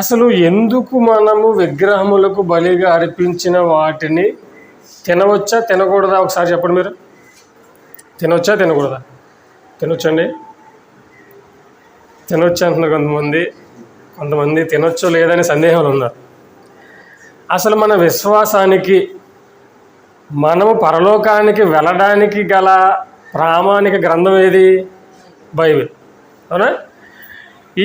అసలు ఎందుకు మనము విగ్రహములకు బలిగా అర్పించిన వాటిని తినవచ్చా తినకూడదా ఒకసారి చెప్పండి మీరు. తినవచ్చా తినకూడదా? తినొచ్చండి. తినొచ్చు అంటున్నారు కొంతమంది తినొచ్చో లేదని సందేహాలు ఉన్నారు. అసలు మన విశ్వాసానికి, మనము పరలోకానికి వెళ్ళడానికి గల ప్రామాణిక గ్రంథం ఏది? బైబిల్. అవునా?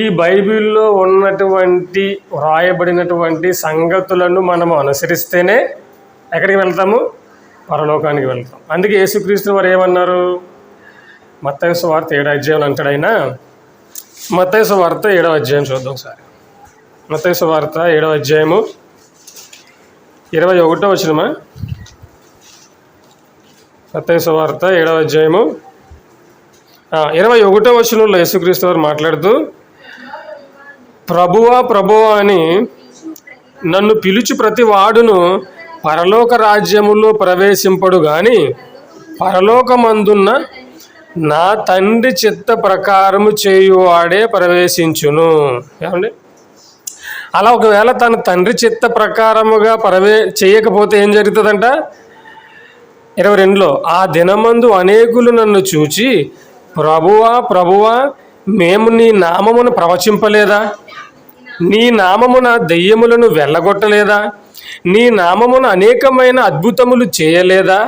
ఈ బైబిల్లో ఉన్నటువంటి వ్రాయబడినటువంటి సంగతులను మనము అనుసరిస్తేనే ఎక్కడికి వెళ్తాము? పరలోకానికి వెళ్తాం. అందుకే యేసుక్రీస్తు వారు ఏమన్నారు? మత్తయి సువార్త 7వ అధ్యాయం అంటాడు ఆయన. మత్తయి సువార్త 7వ అధ్యాయం చూద్దాం ఒకసారి. మత్తయి సువార్త 7వ అధ్యాయము 21వ వచనమా? మత్తయి సువార్త 7వ అధ్యాయము 21వ వచనంలో యేసుక్రీస్తు వారు మాట్లాడుతూ, ప్రభువా ప్రభువా అని నన్ను పిలుచు ప్రతి వాడును పరలోక రాజ్యములో ప్రవేశింపడు గాని పరలోకమందున్న నా తండ్రి చిత్త ప్రకారము చేయువాడే ప్రవేశించును. ఏమండి? అలా ఒకవేళ తన తండ్రి చిత్త ప్రకారముగా చేయకపోతే ఏం జరుగుతుందంట? 22లో, ఆ దినమందు అనేకులు నన్ను చూచి, ప్రభువా ప్రభువా మేము నీ నామమును ప్రవచింపలేదా? నీ నామమున దెయ్యములను వెళ్ళగొట్టలేదా? నీ నామమున అనేకమైన అద్భుతములు చేయలేదా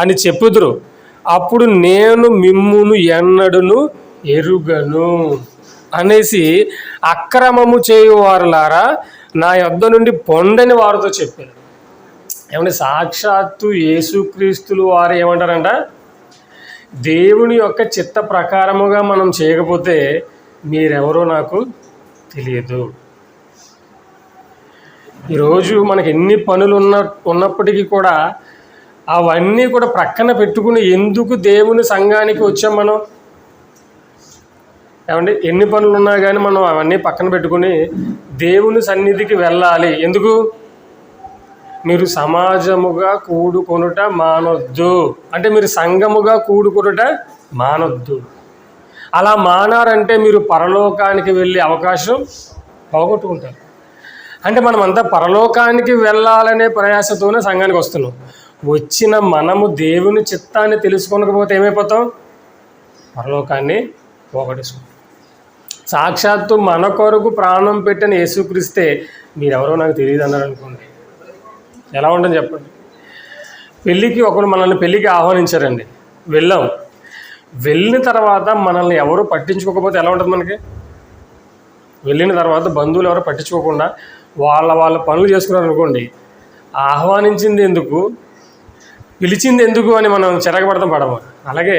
అని చెప్పుదురు. అప్పుడు నేను మిమ్మును ఎన్నడును ఎరుగను అనేసి అక్రమము చేయువారులారా నా యొద్ద నుండి పొండని వారితో చెప్పారు. ఏమంటే సాక్షాత్తు యేసుక్రీస్తులు వారు ఏమంటారంట? దేవుని యొక్క చిత్త ప్రకారముగా మనం చేయకపోతే మీరెవరో నాకు తెలియదు. ఈరోజు మనకి ఎన్ని పనులు ఉన్నప్పటికీ కూడా అవన్నీ కూడా ప్రక్కన పెట్టుకుని ఎందుకు దేవుని సంఘానికి వచ్చాం మనం? ఏమండి? ఎన్ని పనులు ఉన్నా కానీ మనం అవన్నీ పక్కన పెట్టుకుని దేవుని సన్నిధికి వెళ్ళాలి. ఎందుకు? మీరు సమాజముగా కూడుకొనుట మానొద్దు అంటే మీరు సంఘముగా కూడుకొనుట మానొద్దు. అలా మానారంటే మీరు పరలోకానికి వెళ్ళే అవకాశం పోగొట్టుకుంటారు. అంటే మనమంతా పరలోకానికి వెళ్ళాలనే ప్రయాసతోనే సంఘానికి వస్తున్నాం. వచ్చిన మనము దేవుని చిత్తాన్ని తెలుసుకోకపోతే ఏమైపోతాం? పరలోకాన్ని పోగొట్టుకుంటాం. సాక్షాత్తు మన కొరకు ప్రాణం పెట్టిన యేసుక్రీస్తే మీరెవరో నాకు తెలియదు అన్నారు అనుకోండి, ఎలా ఉంటుంది చెప్పండి? పెళ్ళికి మనల్ని పెళ్ళికి ఆహ్వానించారండి, వెళ్ళాం. వెళ్ళిన తర్వాత మనల్ని ఎవరు పట్టించుకోకపోతే ఎలా ఉంటుంది మనకి? వెళ్ళిన తర్వాత బంధువులు ఎవరు పట్టించుకోకుండా వాళ్ళ పనులు చేసుకున్నారు అనుకోండి, ఆహ్వానించింది ఎందుకు, పిలిచింది ఎందుకు అని మనం చిరగబడతాం పడము. అలాగే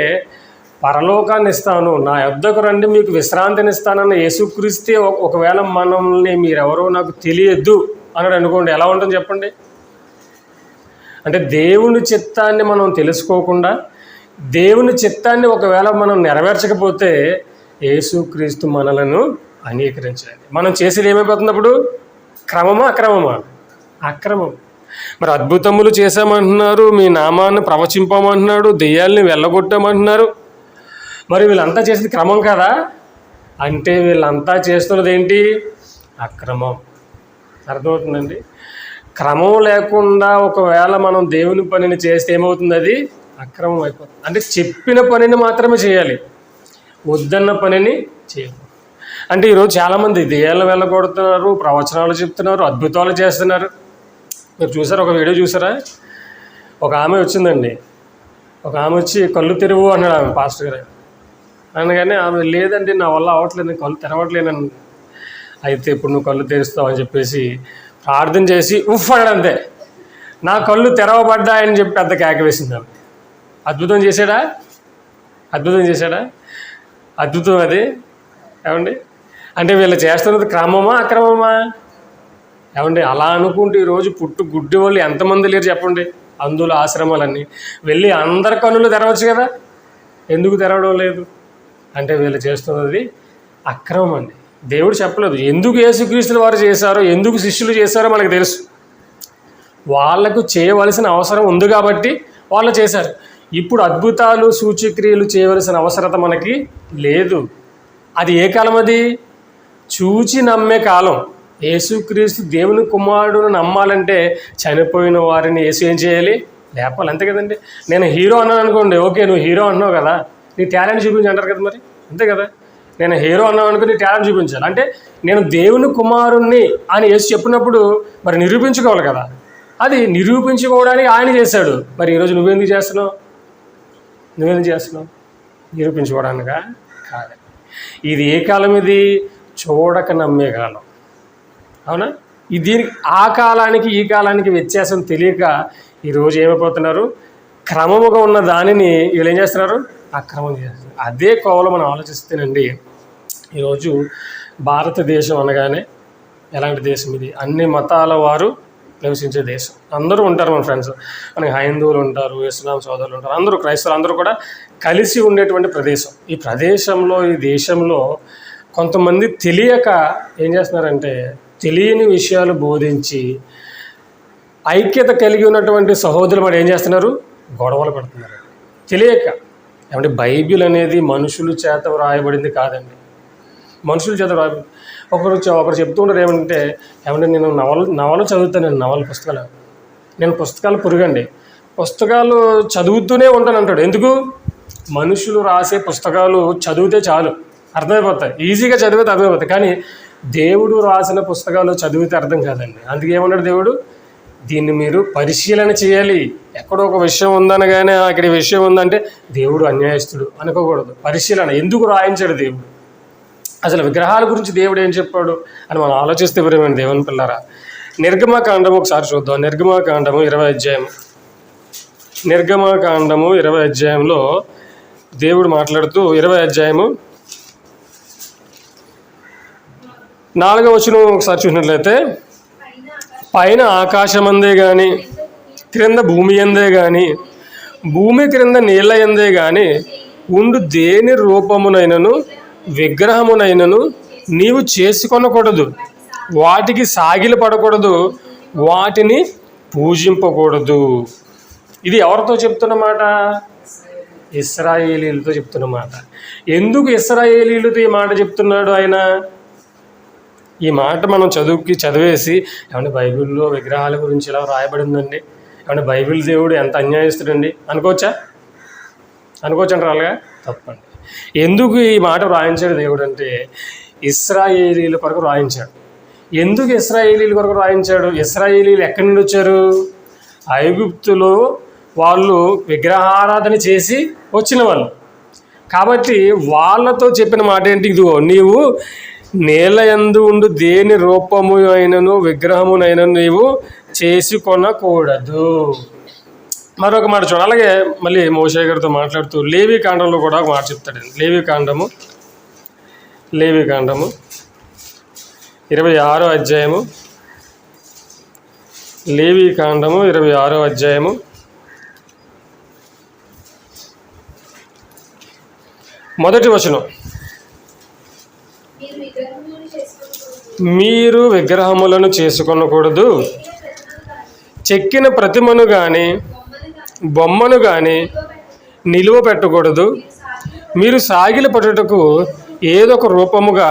పరలోకాన్ని ఇస్తాను, నా యొద్దకు రండి మీకు విశ్రాంతిని ఇస్తానన్న యేసుక్రీస్తే ఒకవేళ మనల్ని మీరెవరో నాకు తెలియద్దు అన్నాడు అనుకోండి, ఎలా ఉంటుంది చెప్పండి? అంటే దేవుని చిత్తాన్ని మనం తెలుసుకోకుండా దేవుని చిత్తాన్ని ఒకవేళ మనం నెరవేర్చకపోతే యేసుక్రీస్తు మనలను అంగీకరించాలి. మనం చేసేది ఏమైపోతుంది అప్పుడు? క్రమమా అక్రమమా? అక్రమం. మరి అద్భుతములు చేశామంటున్నారు, మీ నామాన్ని ప్రవచింపమంటున్నాడు, దెయ్యాల్ని వెళ్ళగొట్టామంటున్నారు. మరి వీళ్ళంతా చేసేది క్రమం కదా? అంటే వీళ్ళంతా చేస్తున్నది ఏంటి? అక్రమం. అర్థమవుతుందండి? క్రమం లేకుండా ఒకవేళ మనం దేవుని పనిని చేస్తే ఏమవుతుంది? అది అక్రమం అయిపోతుంది. అంటే చెప్పిన పనిని మాత్రమే చేయాలి, వద్దన్న పనిని చేయకూడదు. అంటే ఈరోజు చాలామంది దెయ్యాలను వెళ్ళగొడుతున్నారు, ప్రవచనాలు చెప్తున్నారు, అద్భుతాలు చేస్తున్నారు. మీరు చూసారా? ఒక వీడియో చూసారా? ఒక ఆమె వచ్చిందండి, ఒక ఆమె వచ్చి కళ్ళు తెరువు అన్నాడు ఆమె పాస్టర్ గారు. అనగానే ఆమె లేదండి నా వల్ల అవ్వట్లేదు, నేను కళ్ళు తెరవట్లేదని. అయితే ఇప్పుడు నువ్వు కళ్ళు తెరుస్తావు అని చెప్పేసి ప్రార్థన చేసి ఉఫ్ అన్నాడు అంతే. నా కళ్ళు తెరవబడ్డాయని చెప్పి పెద్ద కేక వేసింది ఆమె. అద్భుతం చేశాడా? అద్భుతం చేశాడా? అద్భుతం అది. ఏమండి? అంటే వీళ్ళు చేస్తున్నది క్రమమా అక్రమమా? ఏమండి? అలా అనుకుంటే ఈరోజు గుడ్డి వాళ్ళు ఎంతమంది లేరు చెప్పండి? అందులో ఆశ్రమాలన్నీ వెళ్ళి అందరి కన్నులు తెరవచ్చు కదా, ఎందుకు తెరవడం లేదు? అంటే వీళ్ళు చేస్తున్నది అక్రమం అండి. దేవుడు చెప్పలేదు. ఎందుకు యేసుక్రీస్తుల వారు చేశారో, ఎందుకు శిష్యులు చేశారో మనకు తెలుసు. వాళ్లకు చేయవలసిన అవసరం ఉంది కాబట్టి వాళ్ళు చేశారు. ఇప్పుడు అద్భుతాలు సూచక్రియలు చేయవలసిన అవసరత మనకి లేదు. అది ఏ కాలం? అది చూచి నమ్మే కాలం. యేసుక్రీస్తు దేవుని కుమారుడును నమ్మాలంటే చనిపోయిన వారిని యేసు ఏం చేయాలి? లేపాలి. అంతే కదండి. నేను హీరో అన్నాను అనుకోండి, ఓకే నువ్వు హీరో అన్నావు కదా, నీ టాలెంట్ చూపించి అంటారు కదా, మరి అంతే కదా. నేను హీరో అన్నావు అనుకో, నీ టాలెంట్ చూపించాలి. అంటే నేను దేవుని కుమారుణ్ణి అని యేసు చెప్పినప్పుడు మరి నిరూపించుకోవాలి కదా. అది నిరూపించుకోవడానికి ఆయన చేశాడు. మరి ఈరోజు నువ్వేందుకు చేస్తున్నావు? నిరూపించుకోవడానికా? కాదు. ఇది ఏ కాలం? ఇది చూడక నమ్మే కాలం. అవునా? దీనికి ఆ కాలానికి ఈ కాలానికి వ్యత్యాసం తెలియక ఈరోజు ఏమైపోతున్నారు? క్రమముగా ఉన్న దానిని వీళ్ళు ఏం చేస్తున్నారు? అక్రమం చేస్తున్నారు. అదే కోవలో మనం ఆలోచిస్తేనండి, ఈరోజు భారతదేశం అనగానే ఎలాంటి దేశం ఇది? అన్ని మతాల వారు నివసించే దేశం. అందరూ ఉంటారు మన ఫ్రెండ్స్. మనకి హైందువులు ఉంటారు, ఇస్లాం సోదరులు ఉంటారు, అందరూ క్రైస్తవులు, అందరూ కూడా కలిసి ఉండేటువంటి ప్రదేశం. ఈ ప్రదేశంలో, ఈ దేశంలో కొంతమంది తెలియక ఏం చేస్తున్నారంటే, తెలియని విషయాలు బోధించి ఐక్యత కలిగి ఉన్నటువంటి సహోదరులు మరి ఏం చేస్తున్నారు? గొడవలు పెడుతున్నారు తెలియక. ఏమంటే బైబిల్ అనేది మనుషుల చేత వ్రాయబడింది కాదండి. మనుషుల చేత వ్రాయబడింది. ఒకరు చెప్తూ ఉంటారు ఏమంటే, ఏమంటే నేను నవలు చదువుతాను, నేను పుస్తకాలు పురుగండి, పుస్తకాలు చదువుతూనే ఉంటాను అంటాడు. ఎందుకు? మనుషులు రాసే పుస్తకాలు చదివితే చాలు, అర్థమైపోతాయి, ఈజీగా చదివితే అర్థమైపోతాయి. కానీ దేవుడు రాసిన పుస్తకాలు చదివితే అర్థం కాదండి. అందుకే ఏమన్నాడు దేవుడు? దీన్ని మీరు పరిశీలన చేయాలి. ఎక్కడో ఒక విషయం ఉందనగానే ఇక్కడ విషయం ఉందంటే దేవుడు అన్యాయస్తుడు అనుకోకూడదు. పరిశీలన. ఎందుకు రాయించాడు దేవుడు? అసలు విగ్రహాల గురించి దేవుడు ఏం చెప్పాడు అని మనం ఆలోచిస్తే ప్రియమైన దేవుని పిల్లరా, నిర్గమకాండము ఒకసారి చూద్దాం. నిర్గమకాండము 20వ అధ్యాయం. నిర్గమకాండము 20వ అధ్యాయంలో దేవుడు మాట్లాడుతూ 20వ అధ్యాయము 4వ వచనం ఒకసారి చూసినట్లయితే, పైన ఆకాశమందే కానీ క్రింద భూమి అందే కానీ భూమి క్రింద నీళ్ళ ఎందే కానీ ఉండు దేని రూపమునైనను విగ్రహమునైనను నీవు చేసుకొనకూడదు, వాటికి సాగిలు పడకూడదు, వాటిని పూజింపకూడదు. ఇది ఎవరితో చెప్తున్నమాట? ఇశ్రాయేలీలతో చెప్తున్నమాట. ఎందుకు ఇశ్రాయేలీలతో ఈ మాట చెప్తున్నాడు ఆయన? ఈ మాట మనం చదివేసి ఏమంటే బైబిల్లో విగ్రహాల గురించి ఇలా రాయబడిందండి, ఏమంటే బైబిల్ దేవుడు ఎంత అన్యాయస్తుడండి అనుకోవచ్చా? అంటారు. తప్పండి. ఎందుకు ఈ మాట రాయించాడు దేవుడు అంటే, ఇశ్రాయేలీల కొరకు రాయించాడు. ఎందుకు ఇశ్రాయేలీల కొరకు రాయించాడు? ఇశ్రాయేలీలు ఎక్కడి నుండి వచ్చారు? ఐగుప్తులో వాళ్ళు విగ్రహారాధన చేసి వచ్చిన వాళ్ళు. కాబట్టి వాళ్ళతో చెప్పిన మాట ఏంటి? ఇదిగో నీవు నేల యందు ఉండు దేని రూపము అయినను విగ్రహమునైనను నీవు చేసుకొనకూడదు. మరొక మాట చూడండి. అలాగే మళ్ళీ మోషే గారితో మాట్లాడుతూ లేవీకాండంలో కూడా ఒక మాట చెప్తాడండి. లేవీకాండము 26వ అధ్యాయము. లేవీకాండము 26వ అధ్యాయము 1వ వచనం. మీరు విగ్రహములను చేసుకొనకూడదు, చెక్కిన ప్రతిమను కానీ బొమ్మను కానీ నిలువ పెట్టకూడదు, మీరు సాగిల పట్టుటకు ఏదో ఒక రూపముగా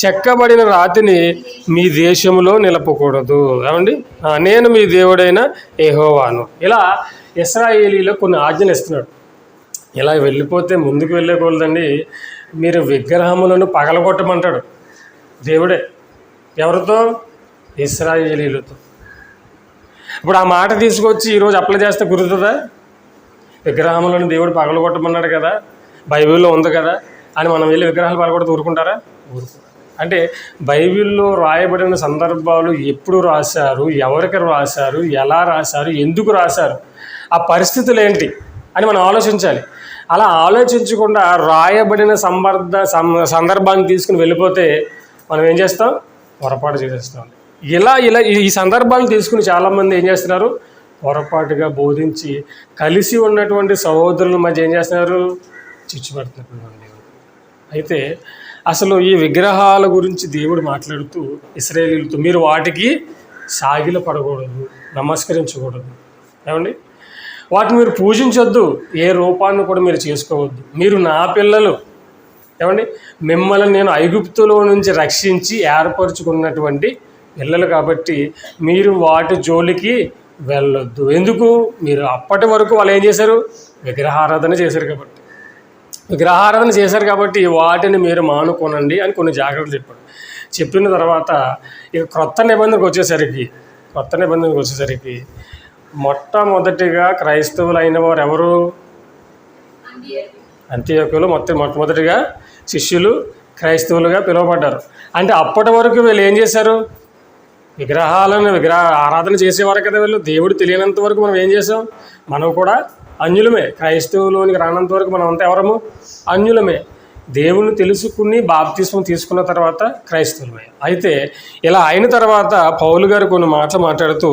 చెక్కబడిన రాతిని మీ దేశంలో నిలపకూడదు. ఏమండి? నేను మీ దేవుడైన యెహోవాను. ఇలా ఇశ్రాయేలీలో కొన్ని ఆజ్ఞలు ఇస్తున్నాడు. ఇలా వెళ్ళిపోతే ముందుకు వెళ్ళకూడదండి. మీరు విగ్రహములను పగలగొట్టమంటాడు దేవుడే. ఎవరితో? ఇశ్రాయేలీలతో. ఇప్పుడు ఆ మాట తీసుకొచ్చి ఈరోజు అప్లై చేస్తే కుదురుతుందా? విగ్రహములను దేవుడు పగలగొట్టమన్నాడు కదా, బైబిల్లో ఉంది కదా అని మనం వెళ్ళి విగ్రహాలు పగలగొడితే ఊరుకుంటారా? ఊరుకుంటారు. అంటే బైబిల్లో రాయబడిన సందర్భాలు ఎప్పుడు రాశారు, ఎవరికి రాశారు, ఎలా రాశారు, ఎందుకు రాశారు, ఆ పరిస్థితులు ఏంటి అని మనం ఆలోచించాలి. అలా ఆలోచించకుండా రాయబడిన సందర్భాన్ని తీసుకుని వెళ్ళిపోతే మనం ఏం చేస్తాం? పొరపాటు చేసేస్తాం. ఇలా ఈ సందర్భాలను తీసుకుని చాలామంది ఏం చేస్తున్నారు? పొరపాటుగా బోధించి కలిసి ఉన్నటువంటి సహోదరుల మధ్య ఏం చేస్తున్నారు? చిచ్చు పెడుతున్నారు. అయితే అసలు ఈ విగ్రహాల గురించి దేవుడు మాట్లాడుతూ ఇశ్రాయేలీలతో మీరు వాటికి సాగిల పడకూడదు, నమస్కరించకూడదు. ఏమండి? వాటిని మీరు పూజించొద్దు, ఏ రూపాన్ని కూడా మీరు చేసుకోవద్దు. మీరు నా పిల్లలు. ఏమండి? మిమ్మల్ని నేను ఐగుప్తులో నుంచి రక్షించి ఏర్పరచుకున్నటువంటి పిల్లలు కాబట్టి మీరు వాటి జోలికి వెళ్ళొద్దు. ఎందుకు? మీరు అప్పటి వరకు వాళ్ళు ఏం చేశారు? విగ్రహారాధన చేశారు కాబట్టి వాటిని మీరు మానుకోనండి అని కొన్ని జాగ్రత్తలు చెప్పాడు. చెప్పిన తర్వాత ఇక క్రొత్త నిబంధనకు వచ్చేసరికి మొట్టమొదటిగా క్రైస్తవులు అయిన వారు ఎవరు? అంత్యోక్యలో మొట్టమొదటిగా శిష్యులు క్రైస్తవులుగా పిలువబడ్డారు. అంటే అప్పటి వరకు వీళ్ళు ఏం చేశారు? విగ్రహ ఆరాధన చేసేవారు కదా వీళ్ళు. దేవుడు తెలియనంత వరకు మనం ఏం చేసాం? మనం కూడా అన్యులమే. క్రైస్తవులోనికి రానంత వరకు మనం అంతా ఎవరము? అన్యులమే. దేవుని తెలుసుకుని బాప్తిస్మం తీసుకున్న తర్వాత క్రైస్తవులమే. అయితే ఇలా అయిన తర్వాత పౌలు గారు కొన్ని మాటలు మాట్లాడుతూ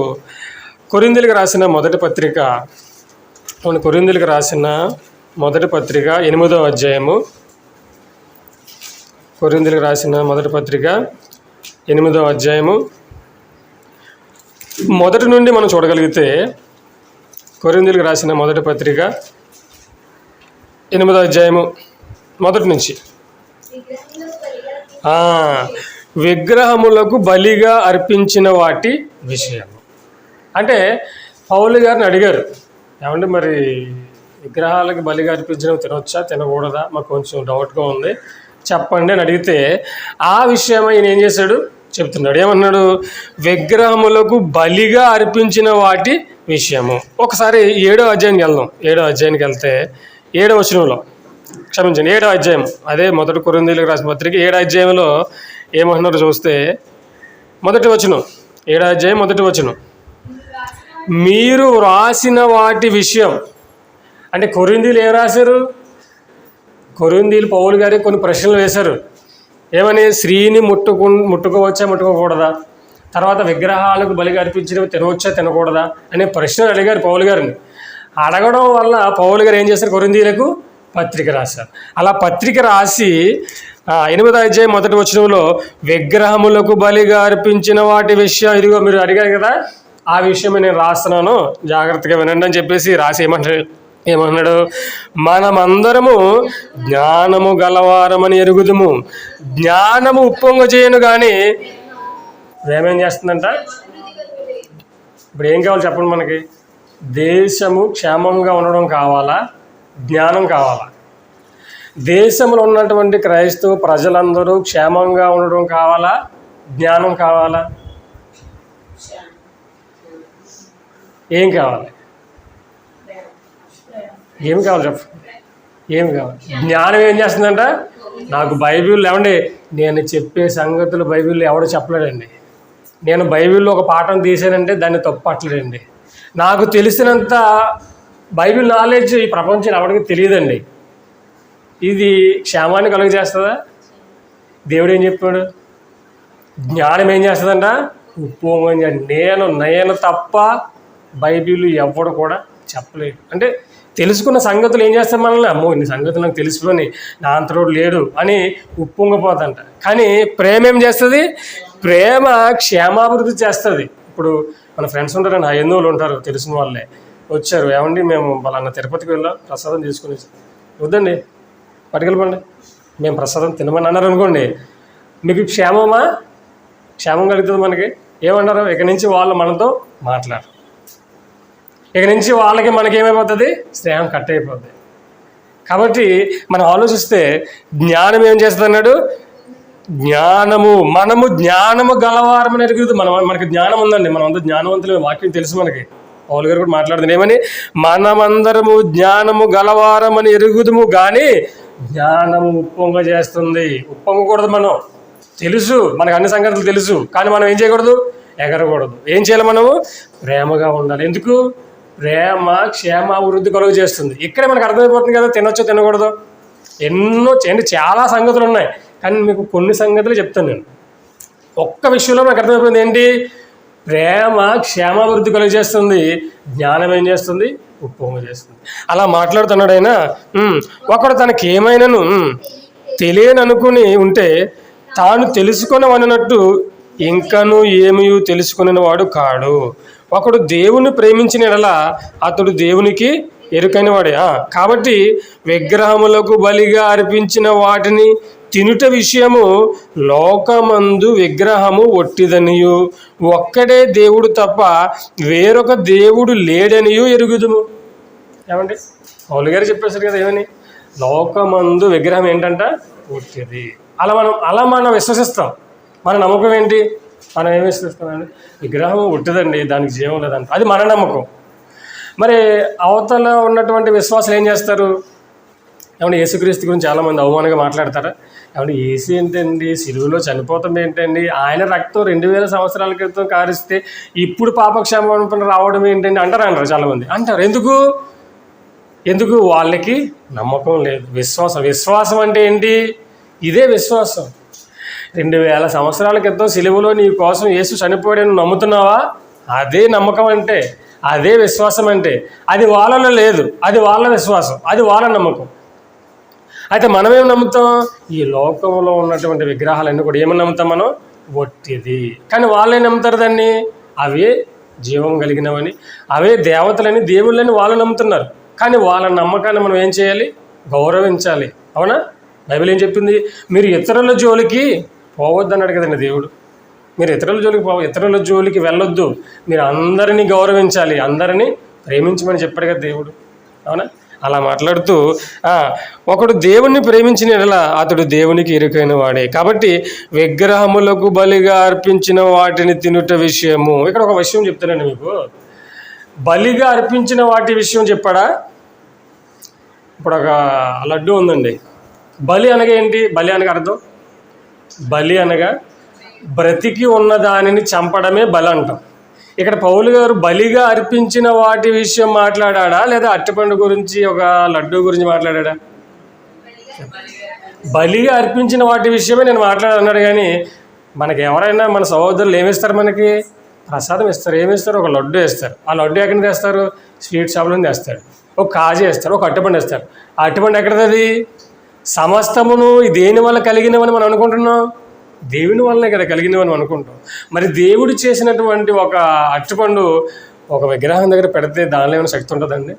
కొరింథీయులకు రాసిన మొదటి పత్రిక 8వ అధ్యాయము, కొరింథీయులకు రాసిన మొదటి పత్రిక 8వ అధ్యాయము మొదటి నుండి మనం చూడగలిగితే, కొరింథీయులకు రాసిన మొదటి పత్రిక 8వ అధ్యాయము మొదటి నుంచి, విగ్రహములకు బలిగా అర్పించిన వాటి విషయం. అంటే పౌలు గారిని అడిగారు, ఏమంటే మరి విగ్రహాలకు బలిగా అర్పించినవి తినొచ్చా తినకూడదా, మాకు కొంచెం డౌట్గా ఉంది, చెప్పండి అని అడిగితే ఆ విషయమై ఈయన ఏం చేశాడు? చెప్తున్నాడు. ఏమన్నాడు? విగ్రహములకు బలిగా అర్పించిన వాటి విషయము. ఒకసారి 7వ అధ్యాయానికి వెళ్దాం. 7వ అధ్యాయానికి వెళ్తే 7వ వచనంలో, క్షమించండి 7వ అధ్యాయం, అదే మొదటి కొరింథీయులకు రాసిన పత్రిక 7వ అధ్యాయంలో ఏమంటున్నారో చూస్తే, మొదటి వచనం, 7వ అధ్యాయం మొదటి వచనం, మీరు వ్రాసిన వాటి విషయం. అంటే కొరింథీయులు ఏం రాశారు? కొరింథీయులు పౌలు గారికి కొన్ని ప్రశ్నలు వేశారు. ఏమని? స్త్రీని ముట్టుకోవచ్చా ముట్టుకోకూడదా, తర్వాత విగ్రహాలకు బలిగా అర్పించినవి తినవచ్చా తినకూడదా అనే ప్రశ్నలు అడిగారు పౌలు గారిని. అడగడం వల్ల పౌలు గారు ఏం చేశారు? కొరింథీయులకు పత్రిక రాశారు. అలా పత్రిక రాసి 8వ అధ్యాయం మొదటి వచనంలో విగ్రహములకు బలిగా అర్పించిన వాటి విషయం, ఇదిగో మీరు అడిగారు కదా, ఆ విషయమే నేను రాస్తున్నాను, జాగ్రత్తగా వినండి అని చెప్పేసి రాసి ఏమన్నాడు? మనమందరము జ్ఞానము గలవారమని ఎరుగుదుము, జ్ఞానము ఉప్పొంగ చేయను కానీ ఏమేం చేస్తుందంట? ఇప్పుడు ఏం కావాలి చెప్పండి మనకి? దేశము క్షేమంగా ఉండడం కావాలా, జ్ఞానం కావాలా? దేశంలో ఉన్నటువంటి క్రైస్తవ ప్రజలందరూ క్షేమంగా ఉండడం కావాలా, జ్ఞానం కావాలా? ఏం కావాలి? ఏమి కావాలి చెప్పు? ఏమి కావాలి? జ్ఞానం ఏం చేస్తుందంట? నాకు బైబిల్ ఏమండి, నేను చెప్పే సంగతులు బైబిల్లో ఎవడో చెప్పలేడండి. నేను బైబిల్లో ఒక పాఠం తీసానంటే దాన్ని తప్పట్లేదండి. నాకు తెలిసినంత బైబిల్ నాలెడ్జ్ ఈ ప్రపంచం ఎవరికి తెలియదండి. ఇది క్షేమాన్ని కలుగజేస్తుందా? దేవుడు ఏం చెప్పాడు? జ్ఞానం ఏం చేస్తుందంట? ఉప్పొంగం. నేను తప్ప బైబిల్ ఎవడు కూడా చెప్పలేడు. అంటే తెలుసుకున్న సంగతులు ఏం చేస్తాం మనల్ని? అమ్మో ఇన్ని సంగతులు నాకు తెలిసిపోయి నా అంతరోడు లేడు అని ఉప్పొంగిపోతుంట. కానీ ప్రేమ ఏం చేస్తుంది? ప్రేమ క్షేమాభివృద్ధి చేస్తుంది. ఇప్పుడు మన ఫ్రెండ్స్ ఉంటారండి, హైందవులు ఉంటారు, తెలిసిన వాళ్ళే వచ్చారు, ఏమండి మేము వాళ్ళన్న తిరుపతికి వెళ్ళాం, ప్రసాదం తీసుకుని వద్దండి పట్టుకెళ్ళిపోండి, మేము ప్రసాదం తినమని అన్నారు అనుకోండి, మీకు క్షేమం కలుగుతుంది మనకి. ఏమన్నారు? ఇక నుంచి వాళ్ళు మనతో మాట్లాడరు, ఇక నుంచి వాళ్ళకి మనకేమైపోతుంది? స్నేహం కట్ అయిపోతుంది. కాబట్టి మనం ఆలోచిస్తే జ్ఞానం ఏం చేస్తుంది అన్నాడు? మనము జ్ఞానము గలవారమని ఎరుగుదు. మనకి జ్ఞానం ఉందండి, మనం అంతా జ్ఞానవంతులు, వాక్యం తెలుసు మనకి. పౌలు గారు కూడా మాట్లాడుతుంది ఏమని? మనమందరము జ్ఞానము గలవారమని ఎరుగుదుము కానీ జ్ఞానము ఉప్పొంగ చేస్తుంది. ఉప్పొంగకూడదు. మనం తెలుసు, మనకు అన్ని సంగతులు తెలుసు, కానీ మనం ఏం చేయకూడదు? ఎగరకూడదు. ఏం చేయాలి? మనము ప్రేమగా ఉండాలి. ఎందుకు? ప్రేమ క్షేమాభివృద్ధి కలుగు చేస్తుంది. ఇక్కడే మనకు అర్థమైపోతుంది కదా, తినొచ్చో తినకూడదు. చాలా సంగతులు ఉన్నాయి, కానీ మీకు కొన్ని సంగతులు చెప్తాను నేను. ఒక్క విషయంలో నాకు అర్థమైపోయింది ఏంటి? ప్రేమ క్షేమాభివృద్ధి కలుగు చేస్తుంది, జ్ఞానం ఏం చేస్తుంది? ఉప్పొంగ చేస్తుంది. అలా మాట్లాడుతున్నాడు ఆయన. ఒకడు తనకి ఏమైనాను తెలియననుకుని ఉంటే తాను తెలుసుకొనవన్నట్టు ఇంకనూ ఏమీ తెలుసుకునే వాడు కాడు. ఒకడు దేవుని ప్రేమించిన ఎడల అతడు దేవునికి ఎరుకైన వాడే. కాబట్టి విగ్రహములకు బలిగా అర్పించిన వాటిని తినుట విషయము లోకమందు విగ్రహము ఒట్టిదనియు ఒక్కడే దేవుడు తప్ప వేరొక దేవుడు లేడనియు ఎరుగుదుము. ఏమండి పౌలు గారు చెప్పేశారు కదా, ఏమని? లోకమందు విగ్రహం ఏంటంట? ఒట్టిది. అలా మనం విశ్వసిస్తాం. మన నమ్మకం ఏంటి? మనం ఏం విశ్వసిస్తామండి? విగ్రహం ఒట్టిదండి, దానికి జీవం లేదంట. అది మన నమ్మకం. మరి అవతల ఉన్నటువంటి విశ్వాసాలు ఏం చేస్తారు? ఏమంటే యేసుక్రీస్తు గురించి చాలామంది అవమానంగా మాట్లాడతారా? ఏమంటే యేసు ఏంటండి, సిలువలో చనిపోతాం ఏంటండి, ఆయన రక్తం 2000 సంవత్సరాల క్రితం కారిస్తే ఇప్పుడు పాపక్షమాపణ రావడం ఏంటండి అంటారు చాలామంది. అంటారు. ఎందుకు? వాళ్ళకి నమ్మకం లేదు, విశ్వాసం అంటే ఏంటి? ఇదే విశ్వాసం. 2000 సంవత్సరాల క్రితం సిలువలో నీ కోసం యేసు చనిపోయాడని నమ్ముతున్నావా? అదే నమ్మకం అంటే, అదే విశ్వాసం అంటే. అది వాళ్ళలో లేదు, అది వాళ్ళ విశ్వాసం, అది వాళ్ళ నమ్మకం. అయితే మనమేం నమ్ముతాం? ఈ లోకంలో ఉన్నటువంటి విగ్రహాలన్నీ కూడా ఏమని నమ్ముతాం మనం? ఒట్టిది. కానీ వాళ్ళే నమ్ముతారు దాన్ని, అవే జీవం కలిగినవని, అవే దేవతలని, దేవుళ్ళని వాళ్ళు నమ్ముతున్నారు. కానీ వాళ్ళ నమ్మకాన్ని మనం ఏం చేయాలి? గౌరవించాలి. అవునా? బైబిల్ ఏం చెప్పింది? మీరు ఇతరుల జోలికి పోవద్దు అన్నాడు కదండి దేవుడు. మీరు ఇతరుల జోలికి వెళ్ళొద్దు, మీరు అందరినీ గౌరవించాలి, అందరినీ ప్రేమించమని చెప్పాడు కదా దేవుడు. అవునా? అలా మాట్లాడుతూ ఒకడు దేవుణ్ణి ప్రేమించిన ఎడలా అతడు దేవునికి ఇరుకైన వాడే. కాబట్టి విగ్రహములకు బలిగా అర్పించిన వాటిని తినుట విషయము. ఇక్కడ ఒక విషయం చెప్తానండి మీకు. బలిగా అర్పించిన వాటి విషయం చెప్పాడా? ఇప్పుడు ఒక లడ్డు ఉందండి. బలి అనగా ఏంటి? బలి అనగా అర్థం, బలి అనగా బ్రతికి ఉన్న దానిని చంపడమే బలి అంటాం. ఇక్కడ పౌలు గారు బలిగా అర్పించిన వాటి విషయం మాట్లాడా, లేదా అరటిపండు గురించి, ఒక లడ్డు గురించి మాట్లాడా? బలిగా అర్పించిన వాటి విషయమే నేను మాట్లాడన్నాడు. కానీ మనకి ఎవరైనా మన సహోదరులు ఏమిస్తారు? మనకి ప్రసాదం ఇస్తారు. ఏమిస్తారు? ఒక లడ్డు వేస్తారు. ఆ లడ్డు ఎక్కడి నుంచి తెస్తారు? స్వీట్ షాప్ నుంచి తెస్తారు. ఒక కాజు వేస్తారు, ఒక అరటిపండు వేస్తారు. ఆ అరటిపండు ఎక్కడది? సమస్తమును దేని వల్ల కలిగినవని మనం అనుకుంటున్నాం? దేవుని వల్లనే కదా కలిగినవని అనుకుంటాం. మరి దేవుడు చేసినటువంటి ఒక అరటిపండు ఒక విగ్రహం దగ్గర పెడితే దానిలో ఏమైనా శక్తి ఉంటుందండి?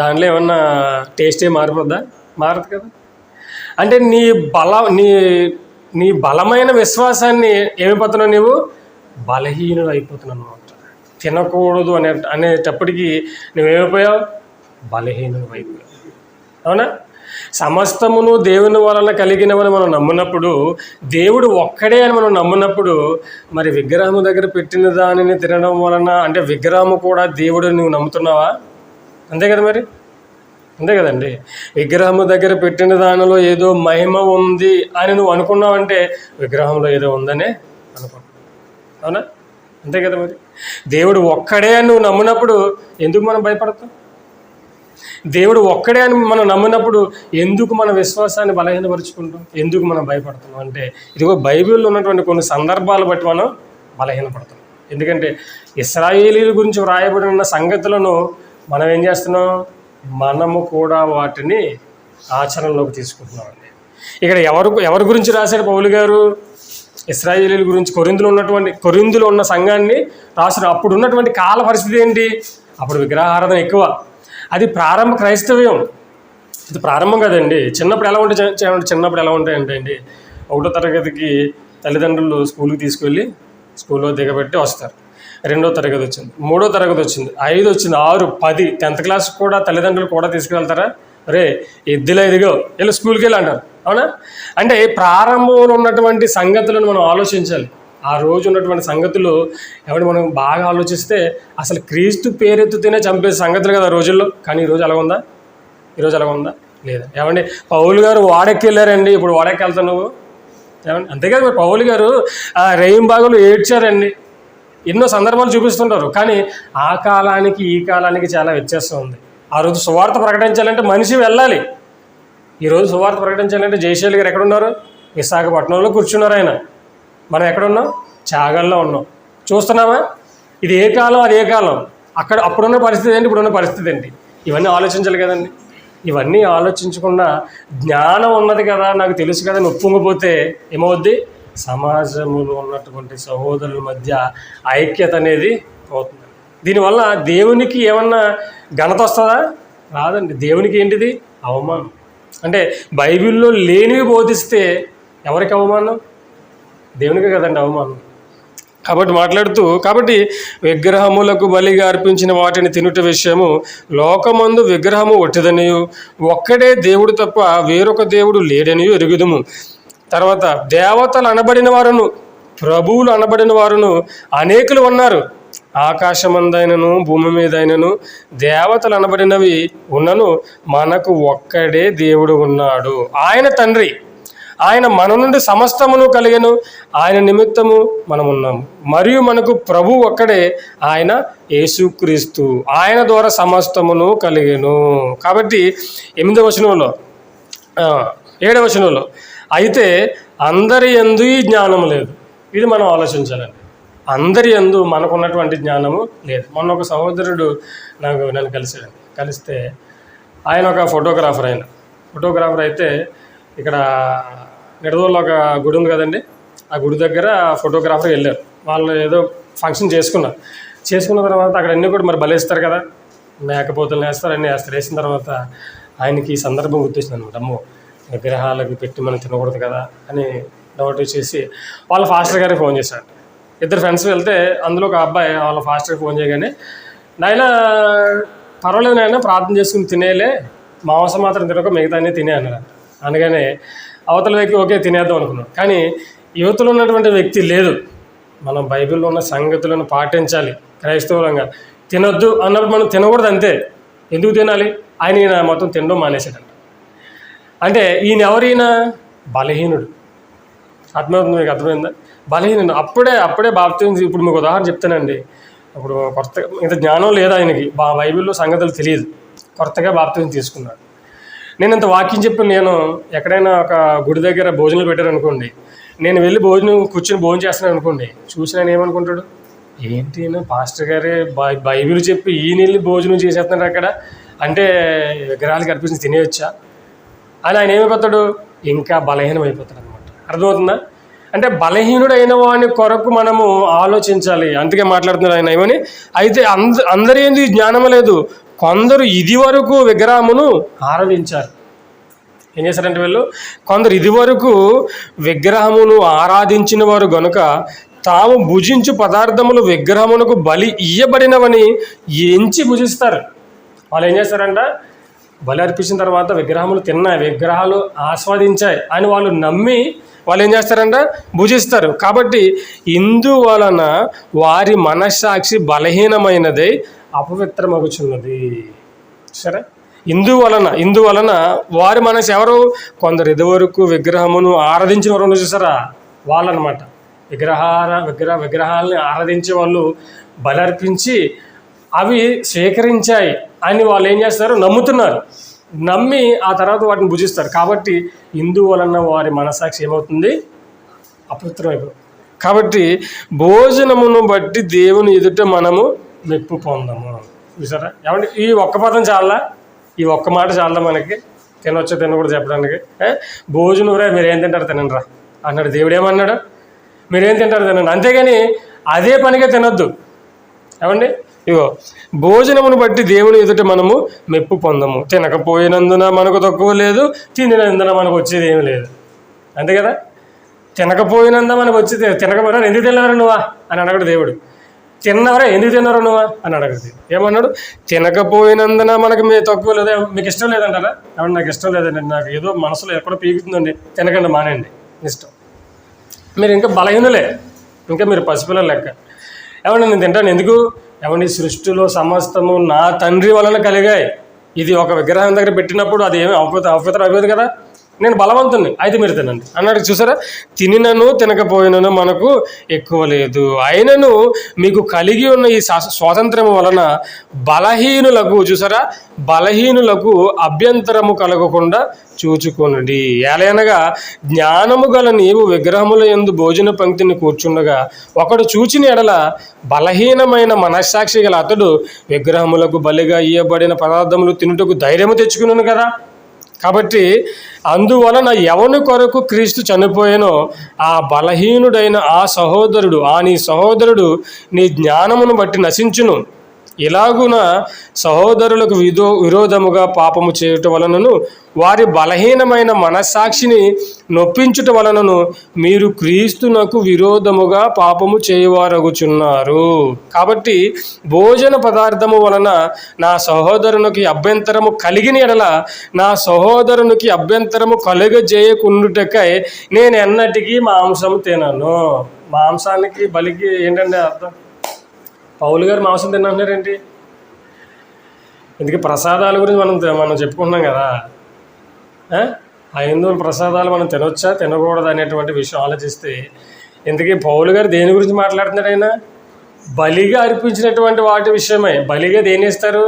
దానిలో ఏమన్నా టేస్ట్ మారిపోద్దా? మారదు కదా. అంటే నీ బలమైన విశ్వాసాన్ని ఏమైపోతున్నావు? నీవు బలహీనుడు అయిపోతున్నావు అన్నమాట. తినకూడదు అనేటప్పటికీ నువ్వేమైపోయావు? బలహీనుడు అయిపోయావు. అవునా? సమస్తమును దేవుని వలన కలిగినవని మనం నమ్మినప్పుడు, దేవుడు ఒక్కడే అని మనం నమ్మినప్పుడు, మరి విగ్రహము దగ్గర పెట్టిన దానిని తినడం వలన, అంటే విగ్రహము కూడా దేవుడు నువ్వు నమ్ముతున్నావా? అంతే కదా. మరి అంతే కదండి. విగ్రహము దగ్గర పెట్టిన దానిలో ఏదో మహిమ ఉంది అని నువ్వు అనుకున్నావంటే విగ్రహంలో ఏదో ఉందనే అనుకున్నావు. అవునా? అంతే కదా. మరి దేవుడు ఒక్కడే అని నువ్వు నమ్మినప్పుడు ఎందుకు మనం భయపడతాం? దేవుడు ఒక్కడే అని మనం నమ్మినప్పుడు ఎందుకు మన విశ్వాసాన్ని బలహీనపరుచుకుంటాం? ఎందుకు మనం భయపడుతున్నాం? అంటే ఇదిగో బైబిల్లో ఉన్నటువంటి కొన్ని సందర్భాలు బట్టి మనం బలహీనపడతాం. ఎందుకంటే ఇశ్రాయేలీల గురించి వ్రాయబడిన సంగతులను మనం ఏం చేస్తున్నాం? మనము కూడా వాటిని ఆచరణలోకి తీసుకుంటున్నామండి. ఇక్కడ ఎవరి గురించి రాశాడు పౌలు గారు? ఇశ్రాయేలీల గురించి. కొరింథీలో ఉన్న సంఘాన్ని రాశారు. అప్పుడు ఉన్నటువంటి కాల పరిస్థితి ఏంటి? అప్పుడు విగ్రహారాధన ఎక్కువ. అది ప్రారంభ క్రైస్తవ్యం. ఇది ప్రారంభం కదండి. చిన్నప్పుడు ఎలా ఉంటాయంటే అండి, 1వ తరగతికి తల్లిదండ్రులు స్కూల్కి తీసుకెళ్ళి స్కూల్లో దిగబెట్టి వస్తారు. 2వ తరగతి వచ్చింది, 3వ తరగతి వచ్చింది, 5 వచ్చింది, 6, 10, 10th క్లాస్ కూడా తల్లిదండ్రులు కూడా తీసుకువెళ్తారా? రే ఇదిగో వెళ్ళి స్కూల్కి వెళ్ళి అంటారు. అవునా? అంటే ప్రారంభంలో ఉన్నటువంటి సంగతులను మనం ఆలోచించాలి. ఆ రోజు ఉన్నటువంటి సంగతులు మనం బాగా ఆలోచిస్తే అసలు క్రీస్తు పేరెత్తుతేనే చంపే సంగతులు కదా రోజుల్లో. కానీ ఈరోజు అలా ఉందా? లేదా? పౌలు గారు వాడెక్కి వెళ్ళారండి. ఇప్పుడు వాడెక్కి వెళ్తావు నువ్వు? అంతేకాదు. మరి పౌలు గారు రేయింబాగులు ఏడ్చారండి. ఎన్నో సందర్భాలు చూపిస్తుంటారు. కానీ ఆ కాలానికి ఈ కాలానికి చాలా వ్యత్యాసం ఉంది. ఆ రోజు సువార్త ప్రకటించాలంటే మనిషి వెళ్ళాలి. ఈరోజు సువార్త ప్రకటించాలంటే జయశైలి గారు ఎక్కడున్నారు? విశాఖపట్నంలో కూర్చున్నారు ఆయన. మనం ఎక్కడున్నాం? చాగల్లో ఉన్నాం. చూస్తున్నామా? ఇది ఏ కాలం, అది ఏ కాలం, అప్పుడున్న పరిస్థితి ఏంటి, ఇప్పుడున్న పరిస్థితి ఏంటి? ఇవన్నీ ఆలోచించాలి కదండి. ఇవన్నీ ఆలోచించకుండా జ్ఞానం ఉన్నది కదా, నాకు తెలుసు కదా అని ఒప్పుకోపోతే ఏమవుద్ది? సమాజంలో ఉన్నటువంటి సహోదరుల మధ్య ఐక్యత అనేది పోతుంది. దీనివల్ల దేవునికి ఏమన్నా ఘనత వస్తుందా? రాదండి. దేవునికి ఏంటిది? అవమానం. అంటే బైబిల్లో లేనివి బోధిస్తే ఎవరికి అవమానం? దేవునికే కదండి అవమానం. కాబట్టి మాట్లాడుతూ, కాబట్టి విగ్రహములకు బలిగా అర్పించిన వాటిని తినుట విషయము, లోకమందు విగ్రహము ఒట్టిదనియు ఒక్కడే దేవుడు తప్ప వేరొక దేవుడు లేడనియు ఎరుగుదుము. తర్వాత దేవతలు అనబడిన వారును ప్రభువులు అనబడిన వారును అనేకులు ఉన్నారు. ఆకాశమందైనను భూమి మీదైనను దేవతలు అనబడినవి ఉన్నను, మనకు ఒక్కడే దేవుడు ఉన్నాడు, ఆయన తండ్రి. ఆయన మన నుండి సమస్తమును కలిగెను, ఆయన నిమిత్తము మనమున్నాము. మరియు మనకు ప్రభు ఒక్కడే, ఆయన యేసుక్రీస్తు, ఆయన ద్వారా సమస్తమును కలిగెను. కాబట్టి 8వ వచనంలో 7వ వచనంలో అయితే అందరి యందు ఈ జ్ఞానం లేదు. ఇది మనం ఆలోచించాలండి. అందరి యందు మనకున్నటువంటి జ్ఞానము లేదు. మొన్న ఒక సహోదరుడు నన్ను కలిస్తే ఆయన ఒక ఫోటోగ్రాఫర్. ఫోటోగ్రాఫర్ అయితే ఇక్కడ నిడదవోలో ఒక గుడి ఉంది కదండి, ఆ గుడి దగ్గర ఫోటోగ్రాఫర్ వెళ్ళారు. వాళ్ళు ఏదో ఫంక్షన్ చేసుకున్న తర్వాత అక్కడ అన్నీ కూడా మరి బలేస్తారు కదా, మేకపోతలు వేస్తారు, అన్నీ వేస్తారు. వేసిన తర్వాత ఆయనకి ఈ సందర్భం గుర్తొచ్చింది అనమాట. అమ్మో, విగ్రహాలకు పెట్టి మనం తినకూడదు కదా అని డౌట్ చేసి వాళ్ళ ఫాస్టర్ గారికి ఫోన్ చేశాడు. 2 ఫ్రెండ్స్ వెళ్తే అందులో ఒక అబ్బాయి వాళ్ళ ఫాస్టర్కి ఫోన్ చేయగానే, నాయన పర్వాలేదు నాయన, ప్రార్థన చేసుకుని తినేలే, మాంసం మాత్రం తినక మిగతా అన్నీ తినే అన్నాడు. అనగానే అవతల వ్యక్తి ఓకే తినేద్దాం అనుకున్నాం. కానీ యువతలో ఉన్నటువంటి వ్యక్తి లేదు, మనం బైబిల్లో ఉన్న సంగతులను పాటించాలి. క్రైస్తవులంగా తినొద్దు అన్నప్పుడు మనం తినకూడదు అంతే. ఎందుకు తినాలి? ఆయన మొత్తం తినడం మానేసాడంట. అంటే ఈయన ఎవరైనా బలహీనుడు. మీకు అర్థమైందా? బలహీనుడు. అప్పుడే బాప్తిజం. ఇప్పుడు మీకు ఉదాహరణ చెప్తానండి. ఇప్పుడు కొత్తగా ఇంత జ్ఞానం లేదు ఆయనకి, బైబిల్లో సంగతులు తెలియదు, కొత్తగా బాప్తిజం తీసుకున్నాడు. నేను ఇంత వాక్యం చెప్పి నేను ఎక్కడైనా ఒక గుడి దగ్గర భోజనాలు పెట్టారనుకోండి, నేను వెళ్ళి కూర్చొని భోజనం చేస్తున్నాను అనుకోండి, చూసి నేను ఏమనుకుంటాడు, ఏంటి పాస్టర్ గారే బైబిల్ చెప్పి ఈయన వెళ్ళి భోజనం చేసేస్తున్నాడు అక్కడ, అంటే విగ్రహాలకి అర్పించి తినేయొచ్చా అని ఆయన ఏమైపోతాడు, ఇంకా బలహీనం అయిపోతాడు అనమాట. అర్థమవుతుందా? అంటే బలహీనుడైన వాని కొరకు మనము ఆలోచించాలి. అందుకే మాట్లాడుతున్నారు ఆయన ఏమని, అయితే అందరి ఏంది జ్ఞానము లేదు, కొందరు ఇది వరకు విగ్రహమును ఆరాధించారు. ఏం చేశారంటే వీళ్ళు, కొందరు ఇది వరకు విగ్రహమును ఆరాధించిన వారు గనుక తాము భుజించు పదార్థములు విగ్రహమునకు బలి ఇయ్యబడినవని ఎంచి భుజిస్తారు. వాళ్ళు ఏం చేస్తారంట, బలి అర్పించిన తర్వాత విగ్రహములు తిన్నాయి, విగ్రహాలు ఆస్వాదించాయి అని వాళ్ళు నమ్మి వాళ్ళు ఏం చేస్తారంట, భుజిస్తారు. కాబట్టి ఇందువలన వారి మనస్సాక్షి బలహీనమైనదై అపవిత్రమగుచున్నది. సరే, ఇందువలన వారి మనసు ఎవరు, కొందరు ఇదివరకు విగ్రహమును ఆరాధించిన వారు చూసారా, వాళ్ళనమాట. విగ్రహాలని ఆరాధించే వాళ్ళు బలర్పించి అవి స్వీకరించాయి అని వాళ్ళు ఏం చేస్తారు, నమ్ముతున్నారు. నమ్మి ఆ తర్వాత వాటిని భుజిస్తారు. కాబట్టి ఇందువలన వారి మనసాక్షి ఏమవుతుంది, అపవిత్రమైపోతుంది. కాబట్టి భోజనమును బట్టి దేవుని ఎదుట మనము మెప్పు పొందము. చూసారా ఏమంటే, ఈ ఒక్క పదం చాలా, ఈ ఒక్క మాట చాలా మనకి, తినొచ్చో తినకూడదు చెప్పడానికి. భోజనం రా, మీరు ఏం తింటారు తినండి రా అన్నాడు. దేవుడు ఏమన్నాడు, మీరేం తింటారు తినండి, అంతేగాని అదే పనిగా తినొద్దు. ఏమండి, ఇగో భోజనమును బట్టి దేవుని ఎదుట మనము మెప్పు పొందము. తినకపోయినందున మనకు తక్కువ లేదు, తినినందున మనకు వచ్చేది ఏమి లేదు. అంతే కదా, తినకపోయినందున మనకు వచ్చేది, తినకపోయినా ఎందుకు తిన్నారా నువ్వా అని అడగడు దేవుడు. తిన్నారా, ఎందుకు తిన్నారా నువ్వా అని అడగదు. ఏమన్నాడు, తినకపోయినందున మనకు తక్కువ లేదా, మీకు ఇష్టం లేదంటారా, ఏమన్నా నాకు ఇష్టం లేదండి, నాకు ఏదో మనసులో ఎక్కడో పీకుతుందండి, తినకండి మానేయండి, ఇష్టం. మీరు ఇంకా బలహీనులే, ఇంకా మీరు పసిపిల్లలు లెక్క. ఏమన్నా నేను తింటాను ఎందుకు, ఏమండి సృష్టిలో సమస్తము నా తండ్రి వలన కలిగాయి. ఇది ఒక విగ్రహం దగ్గర పెట్టినప్పుడు అది ఏమి అపవిత్రం అయిపోయింది కదా, నేను బలవంతుని, అయితే మీరు తినండి అన్నాడు. చూసారా, తినినను తినకపోయినను మనకు ఎక్కువ లేదు, అయినను మీకు కలిగి ఉన్న ఈ స్వాతంత్రము వలన బలహీనులకు అభ్యంతరము కలగకుండా చూచుకొనుడి. ఏలయనగా జ్ఞానము గల నీవు విగ్రహముల యందు భోజన పంక్తిని కూర్చుండగా ఒకడు చూచిన ఎడల బలహీనమైన మనస్సాక్షి గల అతడు విగ్రహములకు బలిగా ఇయ్యబడిన పదార్థములు తినుటకు ధైర్యము తెచ్చుకున్నాను కదా. కాబట్టి అందువలన ఎవని కొరకు క్రీస్తు చనిపోయానో ఆ బలహీనుడైన నీ సహోదరుడు నీ జ్ఞానమును బట్టి నశించును, ఇలాగున సహోదరులకు విరోధముగా పాపము చేయుట వలనను వారి బలహీనమైన మనస్సాక్షిని నొప్పించుట వలనను మీరు క్రీస్తునకు విరోధముగా పాపము చేయువారగుచున్నారు. కాబట్టి భోజన పదార్థము వలన నా సహోదరునికి అభ్యంతరము కలిగిన ఎడల నా సహోదరునికి అభ్యంతరము కలుగజేయకుండుటకై నేను ఎన్నటికీ మాంసము తినను. మాంసానికి బలికి ఏంటంటే అర్థం? పౌలు గారు మాంసం తినంటున్నారేంటి? ఎందుకు ప్రసాదాల గురించి మనం చెప్పుకుంటున్నాం కదా. హైందవుల ప్రసాదాలు మనం తినొచ్చా తినకూడదు అనేటువంటి విషయం ఆలోచిస్తే ఇంతకీ పౌలు గారు దేని గురించి మాట్లాడుతున్నారు? ఆయన బలిగా అర్పించినటువంటి వాటి విషయమై. బలిగా దేన్ని ఇస్తారు?